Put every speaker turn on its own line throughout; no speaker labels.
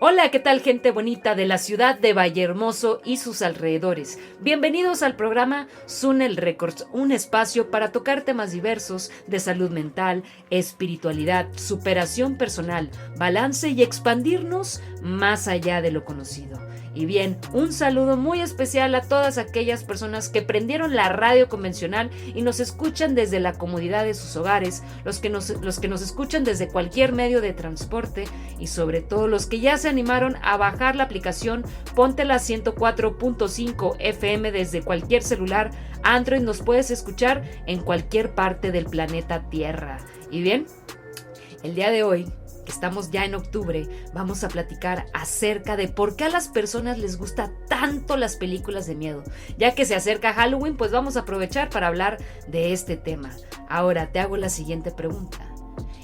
Hola, ¿qué tal, gente bonita de la ciudad de Vallehermoso y sus alrededores? Bienvenidos al programa Sunel Records, un espacio para tocar temas diversos de salud mental, espiritualidad, superación personal, balance y expandirnos más allá de lo conocido. Y bien, un saludo muy especial a todas aquellas personas que prendieron la radio convencional y nos escuchan desde la comodidad de sus hogares, los que nos escuchan desde cualquier medio de transporte y sobre todo los que ya se animaron a bajar la aplicación Ponte la 104.5 FM desde cualquier celular. Android nos puedes escuchar en cualquier parte del planeta Tierra. Y bien, el día de hoy, que estamos ya en octubre, vamos a platicar acerca de por qué a las personas les gusta tanto las películas de miedo. Ya que se acerca Halloween, pues vamos a aprovechar para hablar de este tema. Ahora te hago la siguiente pregunta.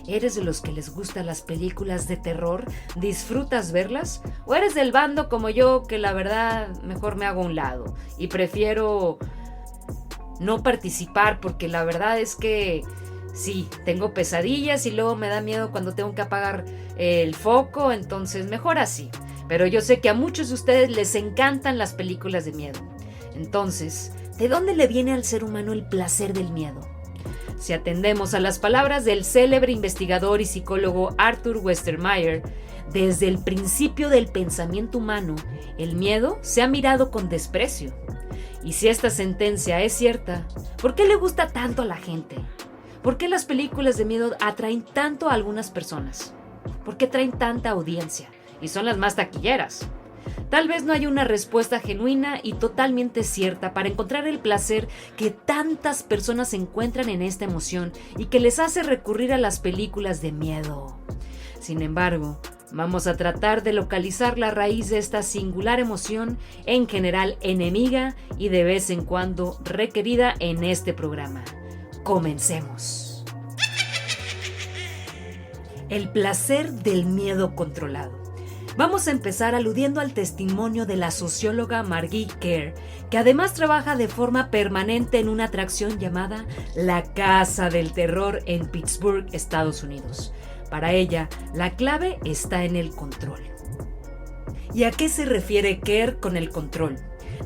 ¿Eres de los que les gustan las películas de terror? ¿Disfrutas verlas? ¿O eres del bando como yo que la verdad mejor me hago a un lado y prefiero no participar porque la verdad es que sí, tengo pesadillas y luego me da miedo cuando tengo que apagar el foco, entonces mejor así? Pero yo sé que a muchos de ustedes les encantan las películas de miedo. Entonces, ¿de dónde le viene al ser humano el placer del miedo? Si atendemos a las palabras del célebre investigador y psicólogo Arthur Westermeyer, desde el principio del pensamiento humano, el miedo se ha mirado con desprecio. Y si esta sentencia es cierta, ¿por qué le gusta tanto a la gente? ¿Por qué las películas de miedo atraen tanto a algunas personas? ¿Por qué traen tanta audiencia? Y son las más taquilleras. Tal vez no haya una respuesta genuina y totalmente cierta para encontrar el placer que tantas personas encuentran en esta emoción y que les hace recurrir a las películas de miedo. Sin embargo, vamos a tratar de localizar la raíz de esta singular emoción, en general enemiga y de vez en cuando requerida en este programa. Comencemos. El placer del miedo controlado. Vamos a empezar aludiendo al testimonio de la socióloga Margit Kerr, que además trabaja de forma permanente en una atracción llamada la Casa del Terror en Pittsburgh, Estados Unidos. Para ella, la clave está en el control. ¿Y a qué se refiere Kerr con el control?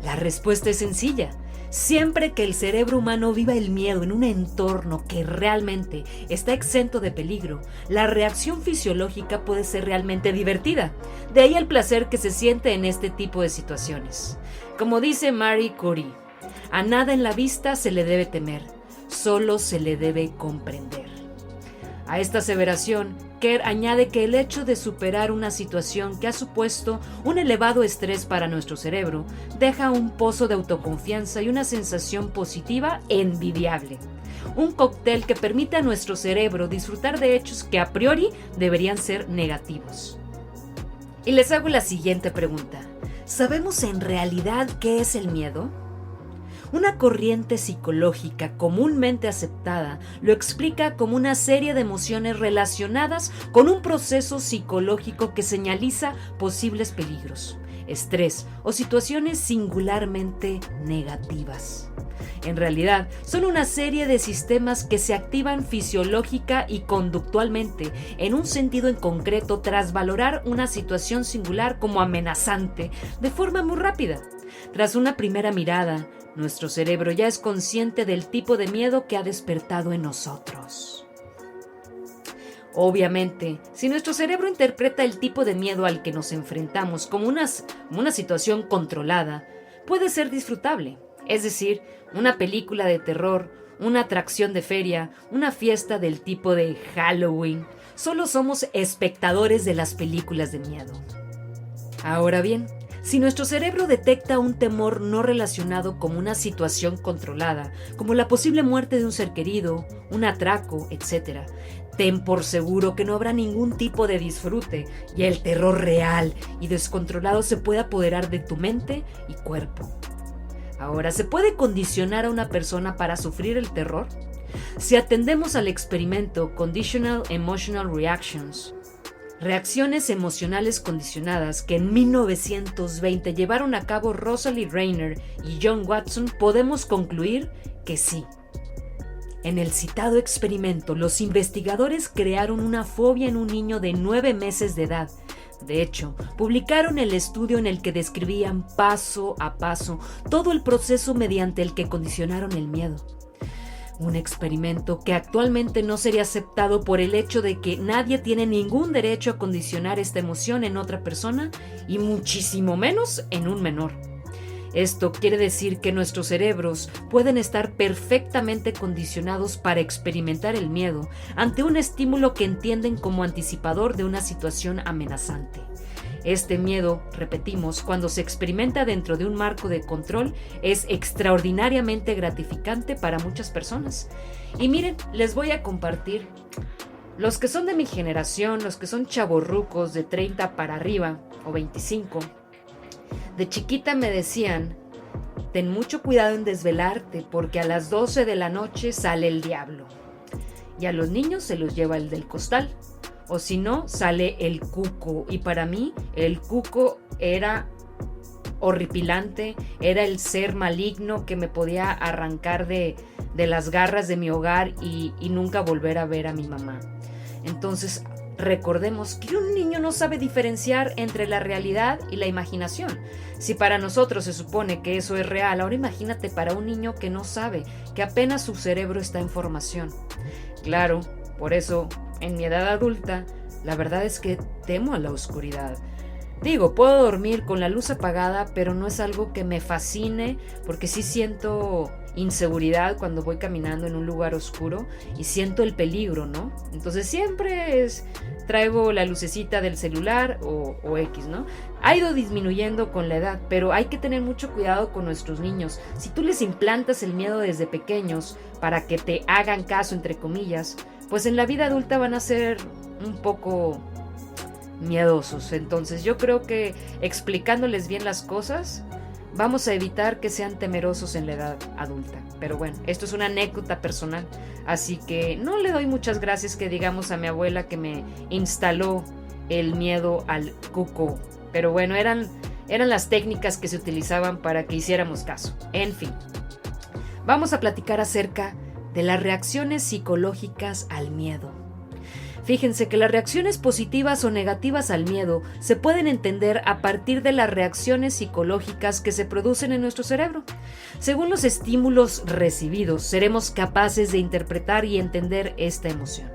La respuesta es sencilla. Siempre que el cerebro humano viva el miedo en un entorno que realmente está exento de peligro, la reacción fisiológica puede ser realmente divertida. De ahí el placer que se siente en este tipo de situaciones. Como dice Marie Curie, a nada en la vista se le debe temer, solo se le debe comprender. A esta aseveración, Kerr añade que el hecho de superar una situación que ha supuesto un elevado estrés para nuestro cerebro deja un pozo de autoconfianza y una sensación positiva envidiable. Un cóctel que permite a nuestro cerebro disfrutar de hechos que a priori deberían ser negativos. Y les hago la siguiente pregunta. ¿Sabemos en realidad qué es el miedo? Una corriente psicológica comúnmente aceptada lo explica como una serie de emociones relacionadas con un proceso psicológico que señaliza posibles peligros, estrés o situaciones singularmente negativas. En realidad, son una serie de sistemas que se activan fisiológica y conductualmente en un sentido en concreto tras valorar una situación singular como amenazante de forma muy rápida. Tras una primera mirada, nuestro cerebro ya es consciente del tipo de miedo que ha despertado en nosotros. Obviamente, si nuestro cerebro interpreta el tipo de miedo al que nos enfrentamos como una situación controlada, puede ser disfrutable. Es decir, una película de terror, una atracción de feria, una fiesta del tipo de Halloween. Solo somos espectadores de las películas de miedo. Ahora bien, si nuestro cerebro detecta un temor no relacionado como una situación controlada, como la posible muerte de un ser querido, un atraco, etc., ten por seguro que no habrá ningún tipo de disfrute y el terror real y descontrolado se puede apoderar de tu mente y cuerpo. Ahora, ¿se puede condicionar a una persona para sufrir el terror? Si atendemos al experimento Conditional Emotional Reactions, reacciones emocionales condicionadas que en 1920 llevaron a cabo Rosalie Rayner y John Watson, podemos concluir que sí. En el citado experimento, los investigadores crearon una fobia en un niño de 9 meses de edad, De hecho, publicaron el estudio en el que describían paso a paso todo el proceso mediante el que condicionaron el miedo. Un experimento que actualmente no sería aceptado por el hecho de que nadie tiene ningún derecho a condicionar esta emoción en otra persona y muchísimo menos en un menor. Esto quiere decir que nuestros cerebros pueden estar perfectamente condicionados para experimentar el miedo ante un estímulo que entienden como anticipador de una situación amenazante. Este miedo, repetimos, cuando se experimenta dentro de un marco de control, es extraordinariamente gratificante para muchas personas. Y miren, les voy a compartir. Los que son de mi generación, los que son chavorrucos de 30 para arriba o 25, de chiquita me decían: ten mucho cuidado en desvelarte porque a las 12 de la noche sale el diablo. Y a los niños se los lleva el del costal. O si no, sale el cuco. Y para mí, el cuco era horripilante, era el ser maligno que me podía arrancar de las garras de mi hogar y nunca volver a ver a mi mamá. Entonces, recordemos que un niño no sabe diferenciar entre la realidad y la imaginación. Si para nosotros se supone que eso es real, ahora imagínate para un niño que no sabe, que apenas su cerebro está en formación. Claro, por eso, en mi edad adulta, la verdad es que temo a la oscuridad. Digo, puedo dormir con la luz apagada, pero no es algo que me fascine, porque sí siento inseguridad cuando voy caminando en un lugar oscuro y siento el peligro, ¿no? Entonces siempre traigo la lucecita del celular o X, ¿no? Ha ido disminuyendo con la edad, pero hay que tener mucho cuidado con nuestros niños. Si tú les implantas el miedo desde pequeños para que te hagan caso, entre comillas, pues en la vida adulta van a ser un poco miedosos. Entonces yo creo que explicándoles bien las cosas vamos a evitar que sean temerosos en la edad adulta. Pero bueno, esto es una anécdota personal, así que no le doy muchas gracias que digamos a mi abuela que me instaló el miedo al cuco. Pero bueno, eran las técnicas que se utilizaban para que hiciéramos caso. En fin, vamos a platicar acerca de las reacciones psicológicas al miedo. Fíjense que las reacciones positivas o negativas al miedo se pueden entender a partir de las reacciones psicológicas que se producen en nuestro cerebro. Según los estímulos recibidos, seremos capaces de interpretar y entender esta emoción.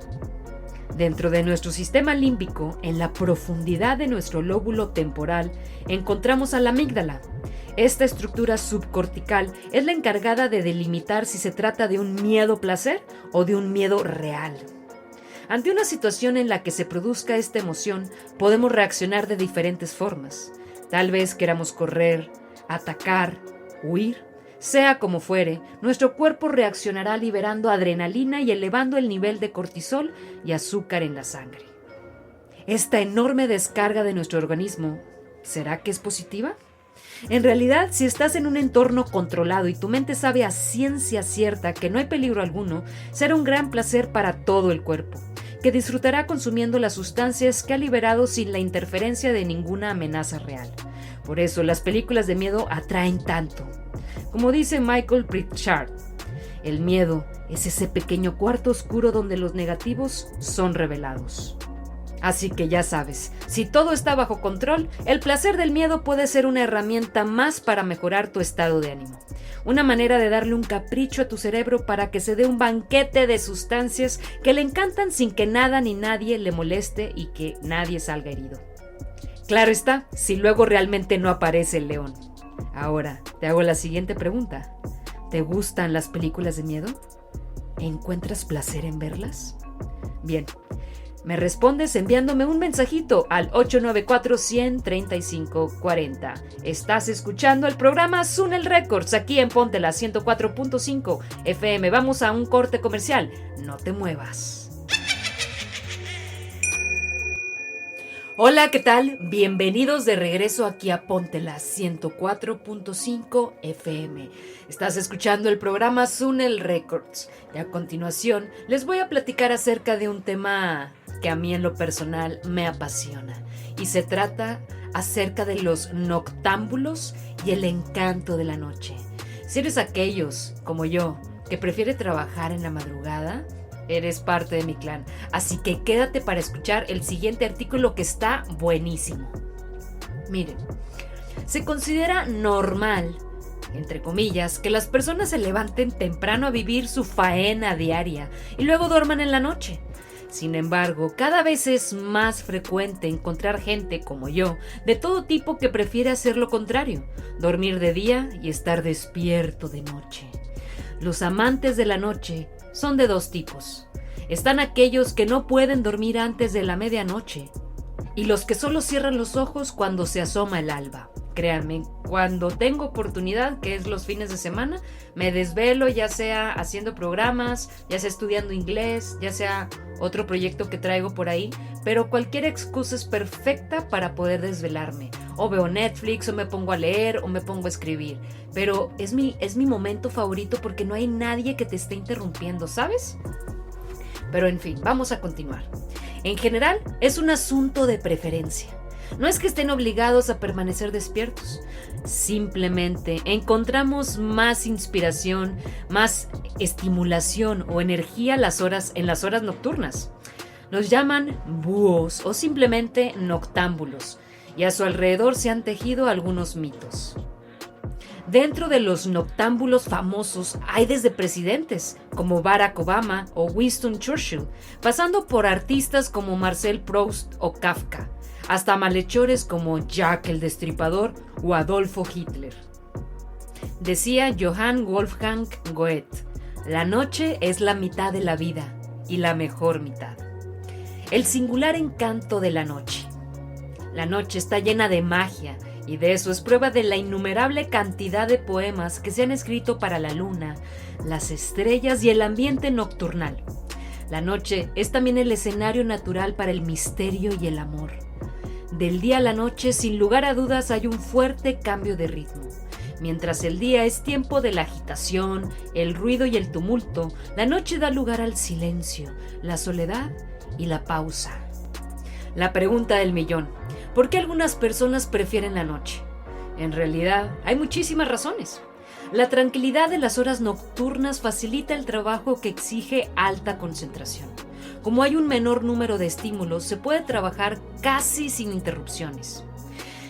Dentro de nuestro sistema límbico, en la profundidad de nuestro lóbulo temporal, encontramos a la amígdala. Esta estructura subcortical es la encargada de delimitar si se trata de un miedo-placer o de un miedo real. Ante una situación en la que se produzca esta emoción, podemos reaccionar de diferentes formas. Tal vez queramos correr, atacar, huir. Sea como fuere, nuestro cuerpo reaccionará liberando adrenalina y elevando el nivel de cortisol y azúcar en la sangre. Esta enorme descarga de nuestro organismo, ¿será que es positiva? En realidad, si estás en un entorno controlado y tu mente sabe a ciencia cierta que no hay peligro alguno, será un gran placer para todo el cuerpo, que disfrutará consumiendo las sustancias que ha liberado sin la interferencia de ninguna amenaza real. Por eso, las películas de miedo atraen tanto. Como dice Michael Pritchard, el miedo es ese pequeño cuarto oscuro donde los negativos son revelados. Así que ya sabes, si todo está bajo control, el placer del miedo puede ser una herramienta más para mejorar tu estado de ánimo. Una manera de darle un capricho a tu cerebro para que se dé un banquete de sustancias que le encantan sin que nada ni nadie le moleste y que nadie salga herido. Claro está, si luego realmente no aparece el león. Ahora, te hago la siguiente pregunta. ¿Te gustan las películas de miedo? ¿Encuentras placer en verlas? Bien, me respondes enviándome un mensajito al 894-100-3540. Estás escuchando el programa Sunel Records aquí en Ponte la 104.5 FM. Vamos a un corte comercial. No te muevas. Hola, ¿qué tal? Bienvenidos de regreso aquí a Ponte la 104.5 FM. Estás escuchando el programa Sunel Records. Y a continuación les voy a platicar acerca de un tema que a mí en lo personal me apasiona. Y se trata acerca de los noctámbulos y el encanto de la noche. Si eres aquellos, como yo, que prefiere trabajar en la madrugada, eres parte de mi clan. Así que quédate para escuchar el siguiente artículo que está buenísimo. Miren, se considera normal, entre comillas, que las personas se levanten temprano a vivir su faena diaria y luego duerman en la noche. Sin embargo, cada vez es más frecuente encontrar gente como yo, de todo tipo, que prefiere hacer lo contrario, dormir de día y estar despierto de noche. Los amantes de la noche son de dos tipos. Están aquellos que no pueden dormir antes de la medianoche y los que solo cierran los ojos cuando se asoma el alba. Créanme, cuando tengo oportunidad, que es los fines de semana, me desvelo, ya sea haciendo programas, ya sea estudiando inglés, ya sea otro proyecto que traigo por ahí, pero cualquier excusa es perfecta para poder desvelarme. O veo Netflix, o me pongo a leer, o me pongo a escribir. Pero es mi momento favorito porque no hay nadie que te esté interrumpiendo, ¿sabes? Pero en fin, vamos a continuar. En general, es un asunto de preferencia. No es que estén obligados a permanecer despiertos. Simplemente encontramos más inspiración, más estimulación o energía en las horas nocturnas. Los llaman búhos o simplemente noctámbulos, y a su alrededor se han tejido algunos mitos. Dentro de los noctámbulos famosos hay desde presidentes como Barack Obama o Winston Churchill, pasando por artistas como Marcel Proust o Kafka, hasta malhechores como Jack el Destripador o Adolfo Hitler. Decía Johann Wolfgang Goethe, la noche es la mitad de la vida y la mejor mitad. El singular encanto de la noche. La noche está llena de magia, y de eso es prueba de la innumerable cantidad de poemas que se han escrito para la luna, las estrellas y el ambiente nocturnal. La noche es también el escenario natural para el misterio y el amor. Del día a la noche, sin lugar a dudas, hay un fuerte cambio de ritmo. Mientras el día es tiempo de la agitación, el ruido y el tumulto, la noche da lugar al silencio, la soledad y la pausa. La pregunta del millón: ¿por qué algunas personas prefieren la noche? En realidad, hay muchísimas razones. La tranquilidad de las horas nocturnas facilita el trabajo que exige alta concentración. Como hay un menor número de estímulos, se puede trabajar casi sin interrupciones.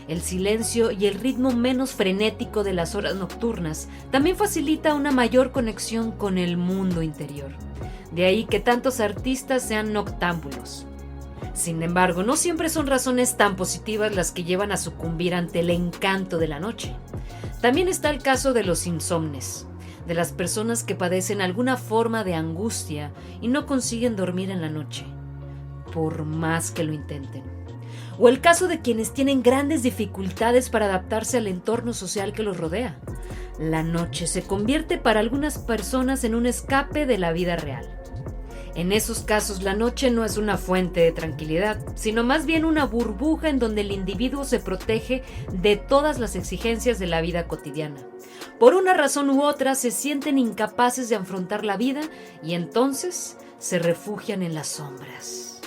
El silencio y el ritmo menos frenético de las horas nocturnas también facilita una mayor conexión con el mundo interior. De ahí que tantos artistas sean noctámbulos. Sin embargo, no siempre son razones tan positivas las que llevan a sucumbir ante el encanto de la noche. También está el caso de los insomnes, de las personas que padecen alguna forma de angustia y no consiguen dormir en la noche, por más que lo intenten. O el caso de quienes tienen grandes dificultades para adaptarse al entorno social que los rodea. La noche se convierte para algunas personas en un escape de la vida real. En esos casos, la noche no es una fuente de tranquilidad, sino más bien una burbuja en donde el individuo se protege de todas las exigencias de la vida cotidiana. Por una razón u otra, se sienten incapaces de afrontar la vida y entonces se refugian en las sombras.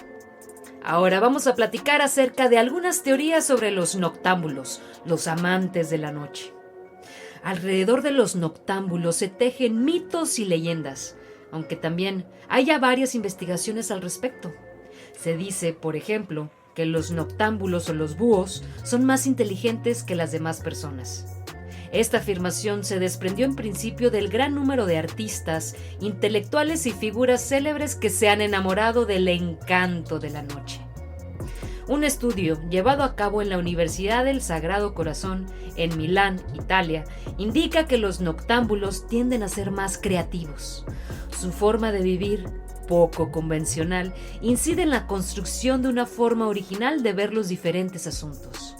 Ahora vamos a platicar acerca de algunas teorías sobre los noctámbulos, los amantes de la noche. Alrededor de los noctámbulos se tejen mitos y leyendas, aunque también haya varias investigaciones al respecto. Se dice, por ejemplo, que los noctámbulos o los búhos son más inteligentes que las demás personas. Esta afirmación se desprendió en principio del gran número de artistas, intelectuales y figuras célebres que se han enamorado del encanto de la noche. Un estudio llevado a cabo en la Universidad del Sagrado Corazón, en Milán, Italia, indica que los noctámbulos tienden a ser más creativos. Su forma de vivir, poco convencional, incide en la construcción de una forma original de ver los diferentes asuntos.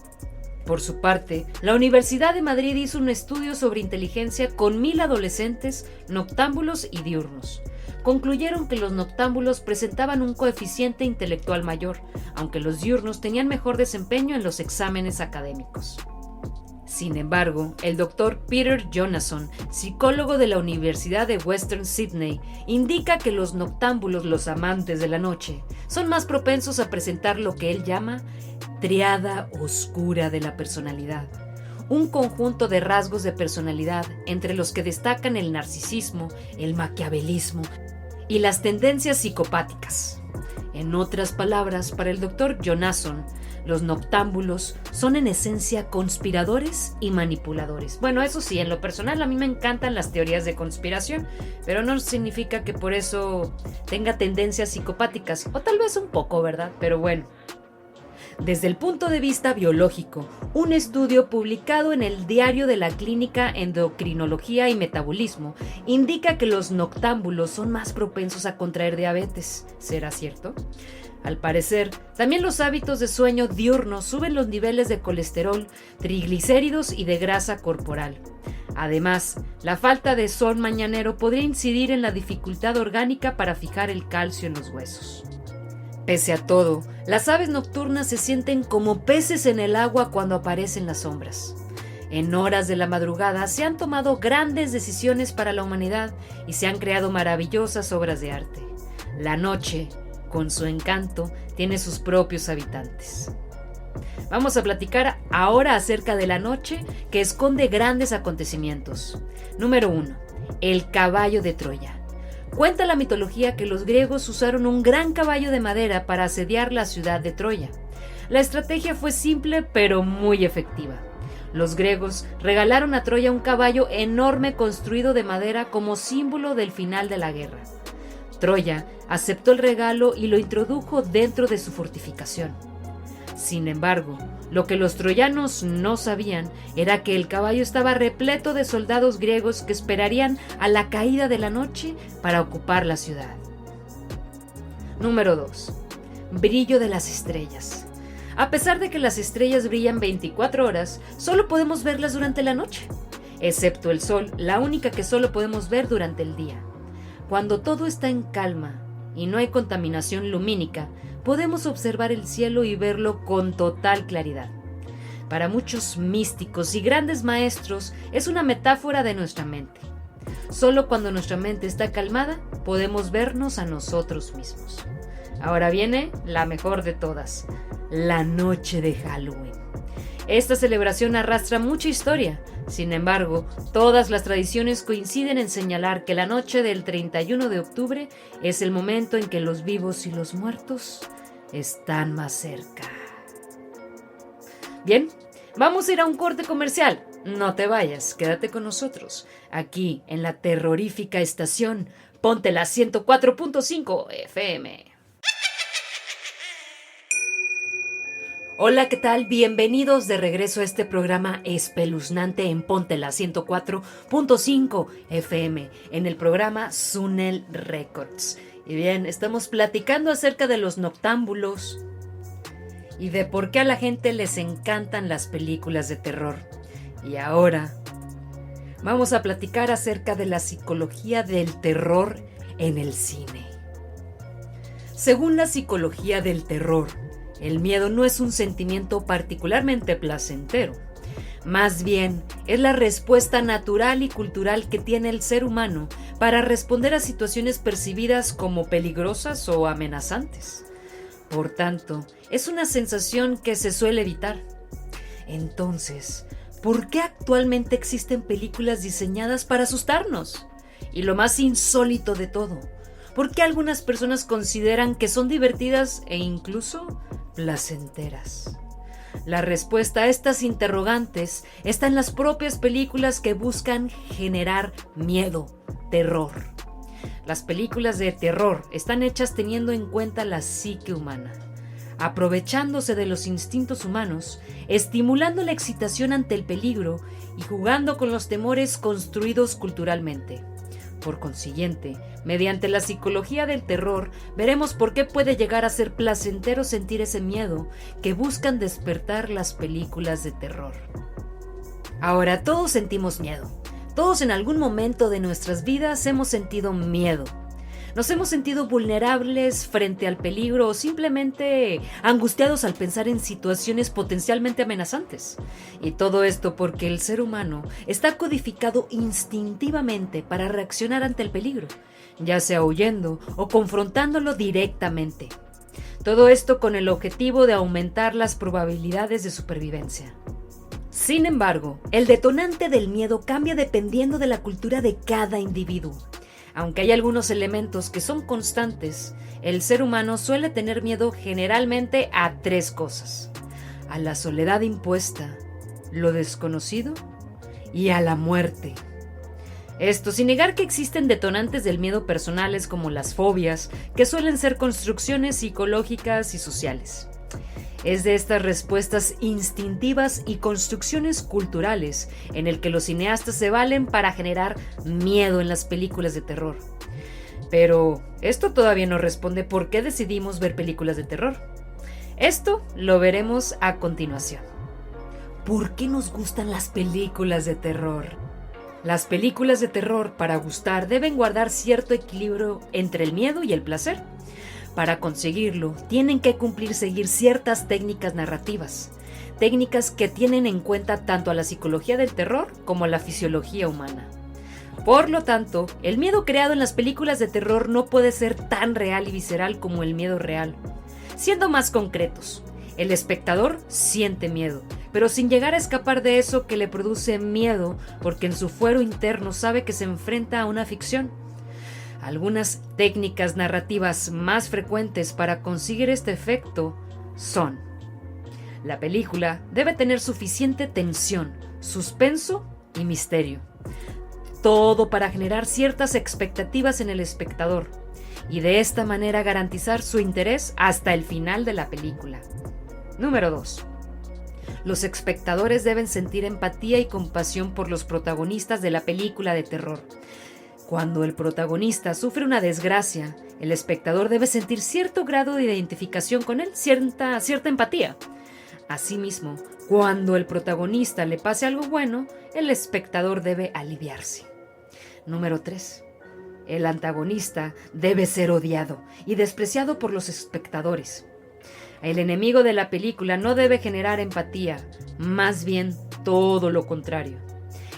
Por su parte, la Universidad de Madrid hizo un estudio sobre inteligencia con 1,000 adolescentes noctámbulos y diurnos. Concluyeron que los noctámbulos presentaban un coeficiente intelectual mayor, aunque los diurnos tenían mejor desempeño en los exámenes académicos. Sin embargo, el Dr. Peter Jonason, psicólogo de la Universidad de Western Sydney, indica que los noctámbulos, los amantes de la noche, son más propensos a presentar lo que él llama triada oscura de la personalidad, un conjunto de rasgos de personalidad entre los que destacan el narcisismo, el maquiavelismo y las tendencias psicopáticas. En otras palabras, para el Dr. Jonasson, los noctámbulos son en esencia conspiradores y manipuladores. Bueno, eso sí, en lo personal a mí me encantan las teorías de conspiración, pero no significa que por eso tenga tendencias psicopáticas, o tal vez un poco, ¿verdad? Pero bueno. Desde el punto de vista biológico, un estudio publicado en el Diario de la Clínica Endocrinología y Metabolismo indica que los noctámbulos son más propensos a contraer diabetes. ¿Será cierto? Al parecer, también los hábitos de sueño diurno suben los niveles de colesterol, triglicéridos y de grasa corporal. Además, la falta de sol mañanero podría incidir en la dificultad orgánica para fijar el calcio en los huesos. Pese a todo, las aves nocturnas se sienten como peces en el agua cuando aparecen las sombras. En horas de la madrugada se han tomado grandes decisiones para la humanidad y se han creado maravillosas obras de arte. La noche, con su encanto, tiene sus propios habitantes. Vamos a platicar ahora acerca de la noche que esconde grandes acontecimientos. Número 1. El caballo de Troya. Cuenta la mitología que los griegos usaron un gran caballo de madera para asediar la ciudad de Troya. La estrategia fue simple pero muy efectiva. Los griegos regalaron a Troya un caballo enorme construido de madera como símbolo del final de la guerra. Troya aceptó el regalo y lo introdujo dentro de su fortificación. Sin embargo, lo que los troyanos no sabían era que el caballo estaba repleto de soldados griegos que esperarían a la caída de la noche para ocupar la ciudad. Número 2. Brillo de las estrellas. A pesar de que las estrellas brillan 24 horas, solo podemos verlas durante la noche, excepto el sol, la única que solo podemos ver durante el día. Cuando todo está en calma y no hay contaminación lumínica, podemos observar el cielo y verlo con total claridad. Para muchos místicos y grandes maestros es una metáfora de nuestra mente. Solo cuando nuestra mente está calmada podemos vernos a nosotros mismos. Ahora viene la mejor de todas, la noche de Halloween. Esta celebración arrastra mucha historia. Sin embargo, todas las tradiciones coinciden en señalar que la noche del 31 de octubre es el momento en que los vivos y los muertos están más cerca. Bien, vamos a ir a un corte comercial. No te vayas, quédate con nosotros, aquí en la terrorífica estación Ponte la 104.5 FM. Hola, ¿qué tal? Bienvenidos de regreso a este programa espeluznante en Ponte la 104.5 FM, en el programa Sunel Records. Y bien, estamos platicando acerca de los noctámbulos y de por qué a la gente les encantan las películas de terror. Y ahora vamos a platicar acerca de la psicología del terror en el cine. Según la psicología del terror, el miedo no es un sentimiento particularmente placentero. Más bien, es la respuesta natural y cultural que tiene el ser humano para responder a situaciones percibidas como peligrosas o amenazantes. Por tanto, es una sensación que se suele evitar. Entonces, ¿por qué actualmente existen películas diseñadas para asustarnos? Y lo más insólito de todo, ¿por qué algunas personas consideran que son divertidas e incluso placenteras? La respuesta a estas interrogantes está en las propias películas que buscan generar miedo, terror. Las películas de terror están hechas teniendo en cuenta la psique humana, aprovechándose de los instintos humanos, estimulando la excitación ante el peligro y jugando con los temores construidos culturalmente. Por consiguiente, mediante la psicología del terror, veremos por qué puede llegar a ser placentero sentir ese miedo que buscan despertar las películas de terror. Ahora, todos sentimos miedo. Todos en algún momento de nuestras vidas hemos sentido miedo. Nos hemos sentido vulnerables frente al peligro o simplemente angustiados al pensar en situaciones potencialmente amenazantes. Y todo esto porque el ser humano está codificado instintivamente para reaccionar ante el peligro, ya sea huyendo o confrontándolo directamente. Todo esto con el objetivo de aumentar las probabilidades de supervivencia. Sin embargo, el detonante del miedo cambia dependiendo de la cultura de cada individuo. Aunque hay algunos elementos que son constantes, el ser humano suele tener miedo generalmente a 3 cosas: a la soledad impuesta, lo desconocido y a la muerte. Esto sin negar que existen detonantes del miedo personales como las fobias, que suelen ser construcciones psicológicas y sociales. Es de estas respuestas instintivas y construcciones culturales en el que los cineastas se valen para generar miedo en las películas de terror. Pero esto todavía no responde por qué decidimos ver películas de terror. Esto lo veremos a continuación. ¿Por qué nos gustan las películas de terror? Las películas de terror, para gustar, deben guardar cierto equilibrio entre el miedo y el placer. Para conseguirlo, tienen que seguir ciertas técnicas narrativas, técnicas que tienen en cuenta tanto a la psicología del terror como a la fisiología humana. Por lo tanto, el miedo creado en las películas de terror no puede ser tan real y visceral como el miedo real. Siendo más concretos, el espectador siente miedo, pero sin llegar a escapar de eso que le produce miedo, porque en su fuero interno sabe que se enfrenta a una ficción. Algunas técnicas narrativas más frecuentes para conseguir este efecto son: la película debe tener suficiente tensión, suspenso y misterio. Todo para generar ciertas expectativas en el espectador y de esta manera garantizar su interés hasta el final de la película. Número 2. Los espectadores deben sentir empatía y compasión por los protagonistas de la película de terror. Cuando el protagonista sufre una desgracia, el espectador debe sentir cierto grado de identificación con él, cierta empatía. Asimismo, cuando el protagonista le pase algo bueno, el espectador debe aliviarse. Número 3. El antagonista debe ser odiado y despreciado por los espectadores. El enemigo de la película no debe generar empatía, más bien todo lo contrario.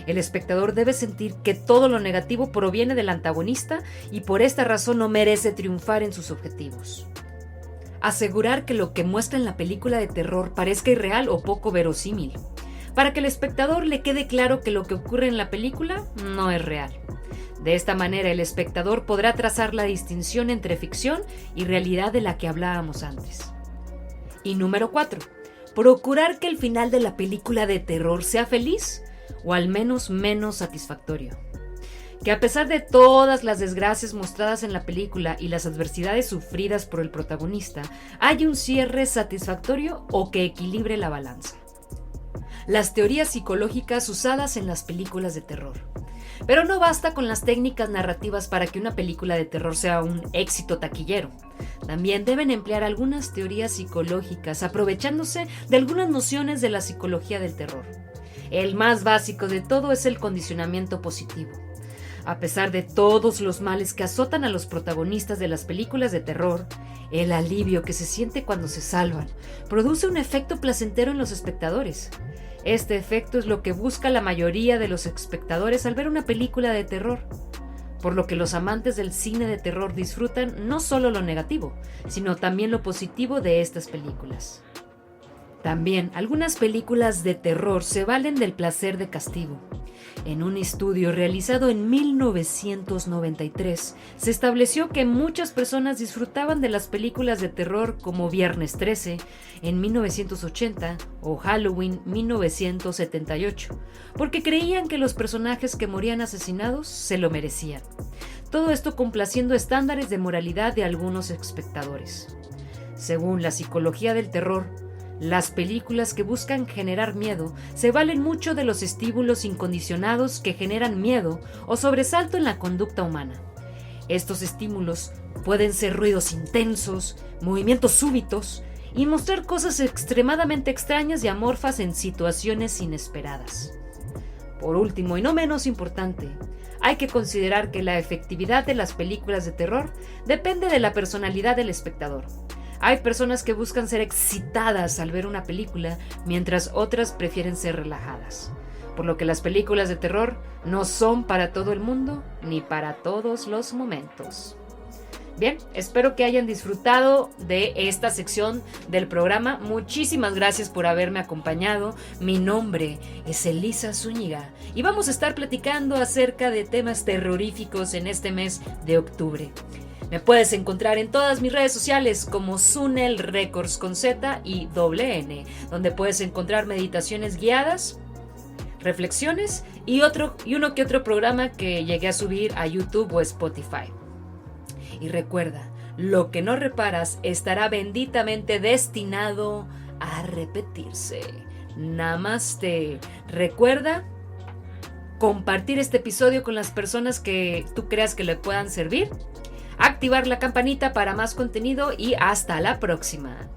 El espectador debe sentir que todo lo negativo proviene del antagonista y por esta razón no merece triunfar en sus objetivos. Asegurar que lo que muestra en la película de terror parezca irreal o poco verosímil, para que al espectador le quede claro que lo que ocurre en la película no es real. De esta manera el espectador podrá trazar la distinción entre ficción y realidad de la que hablábamos antes. Y número 4. Procurar que el final de la película de terror sea feliz o al menos satisfactorio. Que a pesar de todas las desgracias mostradas en la película y las adversidades sufridas por el protagonista, haya un cierre satisfactorio o que equilibre la balanza. Las teorías psicológicas usadas en las películas de terror. Pero no basta con las técnicas narrativas para que una película de terror sea un éxito taquillero. También deben emplear algunas teorías psicológicas, aprovechándose de algunas nociones de la psicología del terror. El más básico de todo es el condicionamiento positivo. A pesar de todos los males que azotan a los protagonistas de las películas de terror, el alivio que se siente cuando se salvan produce un efecto placentero en los espectadores. Este efecto es lo que busca la mayoría de los espectadores al ver una película de terror, por lo que los amantes del cine de terror disfrutan no solo lo negativo, sino también lo positivo de estas películas. También, algunas películas de terror se valen del placer de castigo. En un estudio realizado en 1993, se estableció que muchas personas disfrutaban de las películas de terror como Viernes 13 en 1980 o Halloween 1978, porque creían que los personajes que morían asesinados se lo merecían. Todo esto complaciendo estándares de moralidad de algunos espectadores. Según la psicología del terror, las películas que buscan generar miedo se valen mucho de los estímulos incondicionados que generan miedo o sobresalto en la conducta humana. Estos estímulos pueden ser ruidos intensos, movimientos súbitos y mostrar cosas extremadamente extrañas y amorfas en situaciones inesperadas. Por último y no menos importante, hay que considerar que la efectividad de las películas de terror depende de la personalidad del espectador. Hay personas que buscan ser excitadas al ver una película, mientras otras prefieren ser relajadas. Por lo que las películas de terror no son para todo el mundo ni para todos los momentos. Bien, espero que hayan disfrutado de esta sección del programa. Muchísimas gracias por haberme acompañado. Mi nombre es Elisa Zúñiga y vamos a estar platicando acerca de temas terroríficos en este mes de octubre. Me puedes encontrar en todas mis redes sociales como Sunel Records con Z y doble N, donde puedes encontrar meditaciones guiadas, reflexiones y uno que otro programa que llegué a subir a YouTube o Spotify. Y recuerda, lo que no reparas estará benditamente destinado a repetirse. Namaste. Recuerda compartir este episodio con las personas que tú creas que le puedan servir, activar la campanita para más contenido y hasta la próxima.